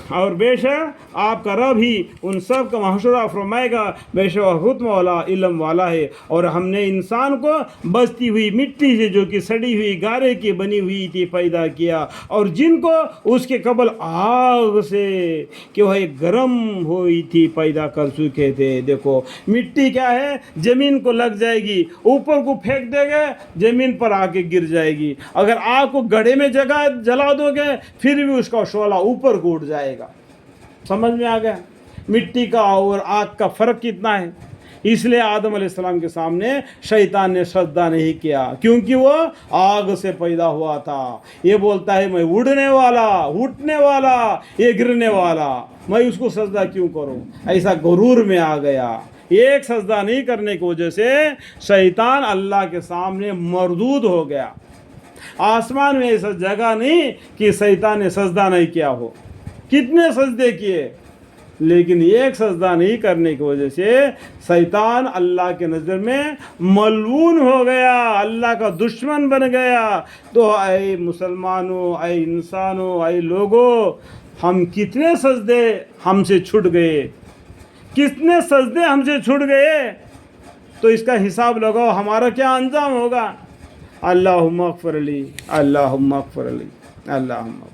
اور بے شک آپ کا رب ہی ان سب کا محشرہ فرمائے گا، بے شک وہ حکم والا علم والا ہے۔ اور ہم نے انسان کو بستی ہوئی مٹی سے جو کہ سڑی ہوئی گارے کی بنی ہوئی تھی پیدا کیا، اور جن کو اس کے قبل آگ سے کہ وہ ایک گرم ہوئی تھی پیدا کر چکے تھے۔ دیکھو مٹی کیا ہے، زمین کو لگ جائے گی، اوپر کو پھینک دے گے زمین پر آ کے گر جائے گی، اگر آگ کو گڑھے میں جگہ جلا دو گے پھر بھی اس کا شعلہ اوپر کو اٹھ جائے گا۔ سمجھ میں آ گیا مٹی کا اور آگ کا فرق کتنا ہے؟ اس لیے آدم علیہ السلام کے سامنے شیطان نے سجدہ نہیں کیا، کیونکہ وہ آگ سے پیدا ہوا تھا۔ یہ بولتا ہے میں اڑنے والا، اٹھنے والا، یہ گرنے والا، میں اس کو سجدہ کیوں کروں؟ ایسا غرور میں آ گیا۔ ایک سجدہ نہیں کرنے کی وجہ سے شیطان اللہ کے سامنے مردود ہو گیا۔ آسمان میں ایسا جگہ نہیں کہ شیطان نے سجدہ نہیں کیا ہو، کتنے سجدے کیے، لیکن ایک سجدہ نہیں کرنے کی وجہ سے شیطان اللہ کے نظر میں ملعون ہو گیا، اللہ کا دشمن بن گیا۔ تو اے مسلمانوں، اے انسانوں، اے لوگوں، ہم کتنے سجدے ہم سے چھٹ گئے، کتنے سجدے ہم سے چھٹ گئے، تو اس کا حساب لگاؤ ہمارا کیا انجام ہوگا۔ اللہم اغفر لی، اللہم اغفر لی، اللہم اغفر۔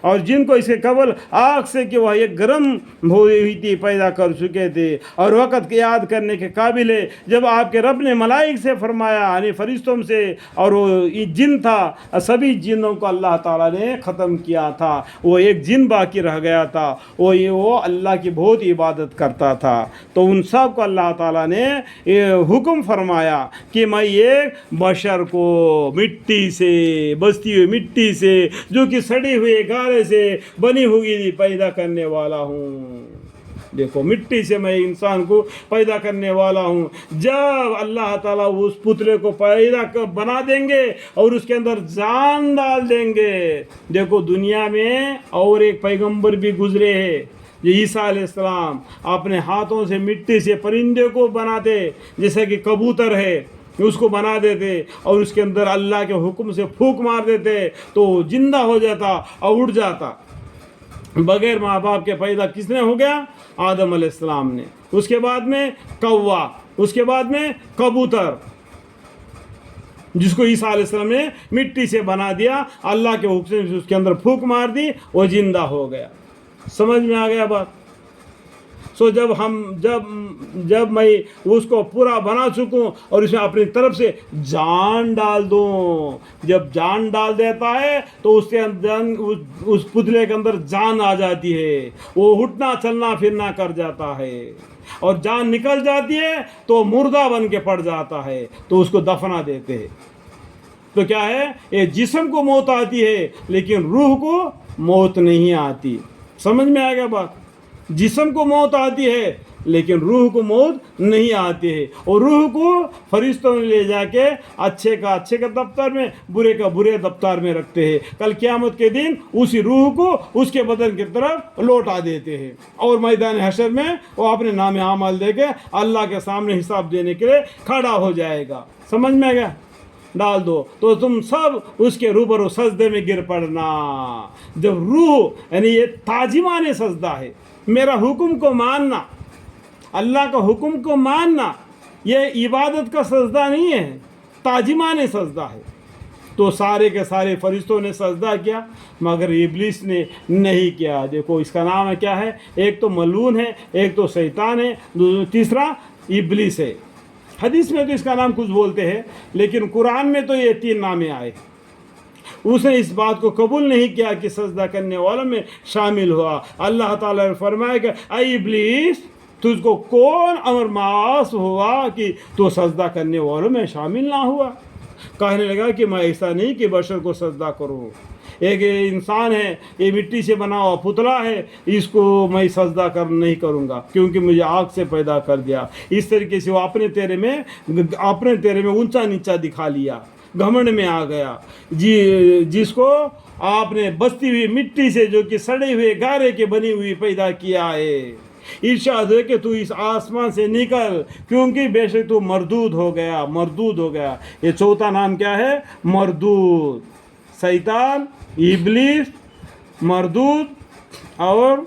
اور جن کو اس کے قبل آگ سے کہ وہ ایک گرم ہوئی تھی پیدا کر چکے تھے، اور وقت کے یاد کرنے کے قابل ہے جب آپ کے رب نے ملائک سے فرمایا، یعنی فرشتوں سے، اور وہ جن تھا، سبھی جنوں کو اللہ تعالیٰ نے ختم کیا تھا، وہ ایک جن باقی رہ گیا تھا، وہ اللہ کی بہت عبادت کرتا تھا۔ تو ان سب کو اللہ تعالیٰ نے حکم فرمایا کہ میں ایک بشر کو مٹی سے، بستی ہوئی مٹی سے جو کہ سڑی ہوئی گارے سے بنی ہوئی پیدا کرنے والا ہوں۔ دیکھو مٹی سے میں انسان کو پیدا کرنے والا ہوں۔ جب اللہ تعالیٰ اس پتلے کو بنا دیں گے اور اس کے اندر جان ڈال دیں گے، دیکھو دنیا میں اور ایک پیغمبر بھی گزرے ہیں، عیسیٰ علیہ السلام اپنے ہاتھوں سے مٹی سے پرندے کو بناتے، جیسے کہ کبوتر ہے، اس کو بنا دیتے اور اس کے اندر اللہ کے حکم سے پھونک مار دیتے تو زندہ ہو جاتا اور اڑ جاتا۔ بغیر ماں باپ کے پیدا کس نے ہو گیا؟ آدم علیہ السلام نے۔ اس کے بعد میں کوا، اس کے بعد میں کبوتر، جس کو عیسیٰ علیہ السلام نے مٹی سے بنا دیا، اللہ کے حکم سے اس کے اندر پھونک مار دی، وہ زندہ ہو گیا۔ سمجھ میں آ گیا بات؟ سو جب میں اس کو پورا بنا چکوں اور اس میں اپنی طرف سے جان ڈال دوں، جب جان ڈال دیتا ہے تو اس کے اندر، اس پتلے کے اندر جان آ جاتی ہے، وہ اٹھنا چلنا پھرنا کر جاتا ہے، اور جان نکل جاتی ہے تو مردہ بن کے پڑ جاتا ہے، تو اس کو دفنا دیتے ہیں۔ تو کیا ہے، یہ جسم کو موت آتی ہے لیکن روح کو موت نہیں آتی۔ سمجھ میں آئے گا بات؟ جسم کو موت آتی ہے لیکن روح کو موت نہیں آتی ہے، اور روح کو فرشتوں نے لے جا کے اچھے کا دفتر میں، برے کا برے دفتر میں رکھتے ہیں۔ کل قیامت کے دن اسی روح کو اس کے بدن کی طرف لوٹا دیتے ہیں، اور میدان حشر میں وہ اپنے نام اعمال دے کے اللہ کے سامنے حساب دینے کے لیے کھڑا ہو جائے گا۔ سمجھ میں گیا؟ ڈال دو تو تم سب اس کے روبرو سجدے میں گر پڑنا۔ جب روح، یعنی یہ تعظیمانِ سجدہ ہے، میرا حکم کو ماننا، اللہ کا حکم کو ماننا، یہ عبادت کا سجدہ نہیں ہے، تعظیمانِ سجدہ ہے۔ تو سارے کے سارے فرشتوں نے سجدہ کیا مگر ابلیس نے نہیں کیا۔ دیکھو اس کا نام ہے کیا ہے؟ ایک تو ملعون ہے، ایک تو شیطان ہے، تیسرا ابلیس ہے۔ حدیث میں تو اس کا نام کچھ بولتے ہیں لیکن قرآن میں تو یہ 3 نامیں آئے۔ اس نے اس بات کو قبول نہیں کیا کہ سجدہ کرنے والوں میں شامل ہوا۔ اللہ تعالیٰ نے فرمایا کہ اے ابلیس، تجھ کو کون امر معاص ہوا کہ تو سجدہ کرنے والوں میں شامل نہ ہوا؟ کہنے لگا کہ میں ایسا نہیں کہ بشر کو سجدہ کروں، ایک انسان ہے، یہ مٹی سے بنا ہوا پتلا ہے، اس کو میں سجدہ نہیں کروں گا کیونکہ مجھے آگ سے پیدا کر دیا۔ اس طریقے سے وہ اپنے تیرے میں اونچا نیچا دکھا لیا، گھمنڈ میں آ گیا، جس کو آپ نے بستی ہوئی مٹی سے جو کہ سڑے ہوئے گارے کے بنی ہوئی پیدا کیا ہے۔ ارشاد ہے کہ تو اس آسمان سے نکل کیونکہ بے شک تو مردود ہو گیا، مردود ہو گیا۔ یہ چوتھا نام کیا ہے؟ مردود۔ شیطان، ابلیس، مردود اور